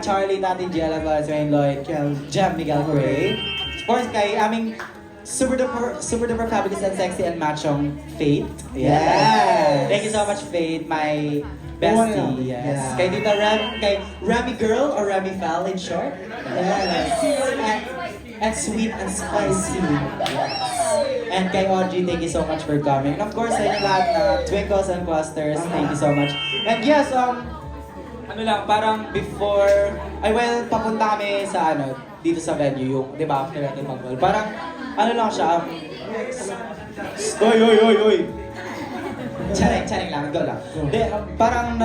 Charlie, Tati Jella, Wayne Lloyd, Jem, Miguel Gray. Of course, kay aming super duper fabulous and sexy and machong Faith. Yes. Thank you so much, Faith, my bestie. Yes. Yeah. Kay Remy Girl or Remy Fell in short. Yes. And sweet and spicy. Yes. And kay Audrey, thank you so much for coming. And of course, sa inyo lahat na Twinkles and Clusters, thank you so much. And yes, ano lang, parang before, papunta kami sa dito sa venue, yung, di ba, after natin mag-ball. Parang, ano lang siya, oy! Charing lang, go lang. Di, parang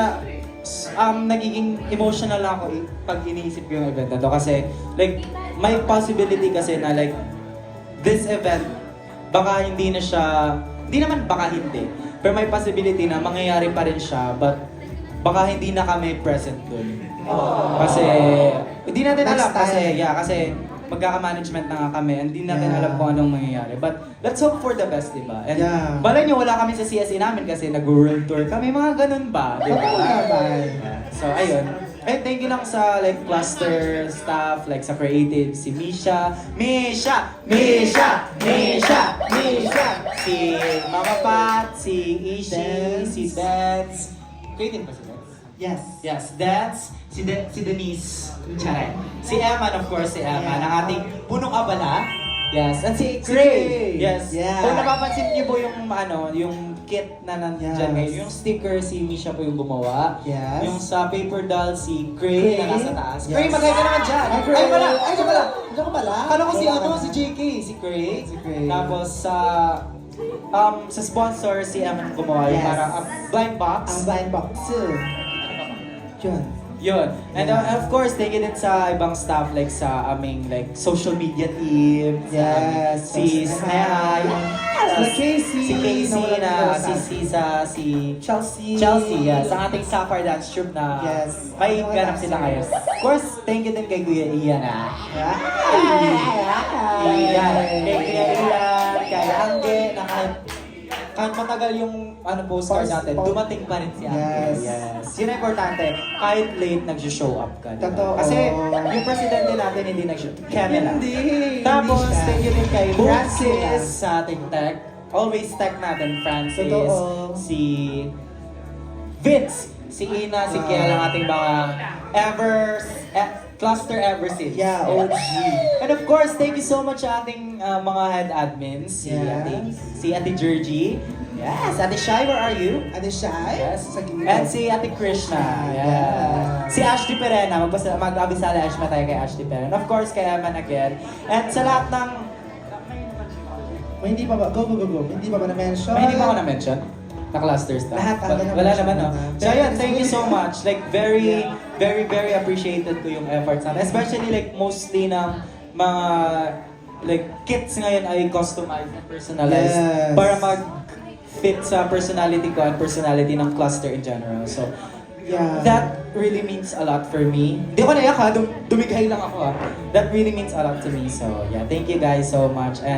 nagiging emotional lang ako pag iniisip ko yung event na to. Kasi, like, may possibility kasi na, like, this event, baka hindi na siya, hindi naman baka hindi, pero may possibility na mangyayari pa rin siya, but baka hindi na kami present dun. Kasi, hindi natin alam kasi magkaka-management na nga kami and hindi natin alam kung anong mangyayari. But let's hope for the best, diba? And balay nyo, wala kami sa CSE namin kasi nag-world tour kami, mga ganun ba? Diba? So, ayun. Eh, thank you lang sa like cluster staff, like sa creative, si Misha, si Mama Pat, si Ishi, si Dance. Creative ba si Dance? Yes, Dance, si Denise, Charay. Si Emma, of course, ng ating punong abala. Yes, and si Gray. Yes. Kung napapansin niyo po yung yung kit na nandiyan ngayon, yung sticker si Misha po yung gumawa. Yes. Yung sa paper doll si Gray na nasa taas. Gray, magay ka naman dyan. Ay, diyan ka pala. Akala ko si JK, si Gray. Tapos sa sponsor si Emma gumawa yung parang blind box. Ang blind box. Yun. And of course, thank you din sa ibang staff like sa aming like social media team. Yes. Si Sneha, si Casey na si Sisa, si Chelsea, yes. Ang ating Sapphire Dance Troupe na may ganap sila ngayon. Of course, thank you din kay Kuya Ian Kay Kuya Ian, kay Angge, na kahit matagal yung postcard natin, dumating pa rin si Angge. Yes. Yun ang importante. Kahit late, nag-show up ka. Totoo. Kasi yung presidente natin hindi nag-show. Kemela. Tapos, thank you din kay Francis sa ating tech. Always tech natin, Francis. Totoo. Si Vince. Si Ina, si Kiel, ang ating mga cluster ever since. Yeah, OG. And of course, thank you so much sa ating mga head admins. Si Ate Georgie. Yes, Ate Shai, where are you? Ate Shai? Yes. And si Ate Krishna. Yeah. Si Ashley Perena. Mag-abisala Ashma tayo kay Ashley Perena. Of course, kay Eman again. And sa lahat ng... Hindi pa ba? Go. Hindi pa ba na-mention? Hindi pa ako na-mention? Na-cluster stuff. Lahat wala naman, no? So yun, thank you so much. Like, very appreciated ko yung efforts natin. Especially like, mostly ng mga like kits ngayon ay customized and personalized para mag-fit sa personality ko and personality ng cluster in general. So, that really means a lot for me. Hindi ko naiyak ha, dumigay lang ako ha. That really means a lot to me. So, yeah, thank you guys so much. And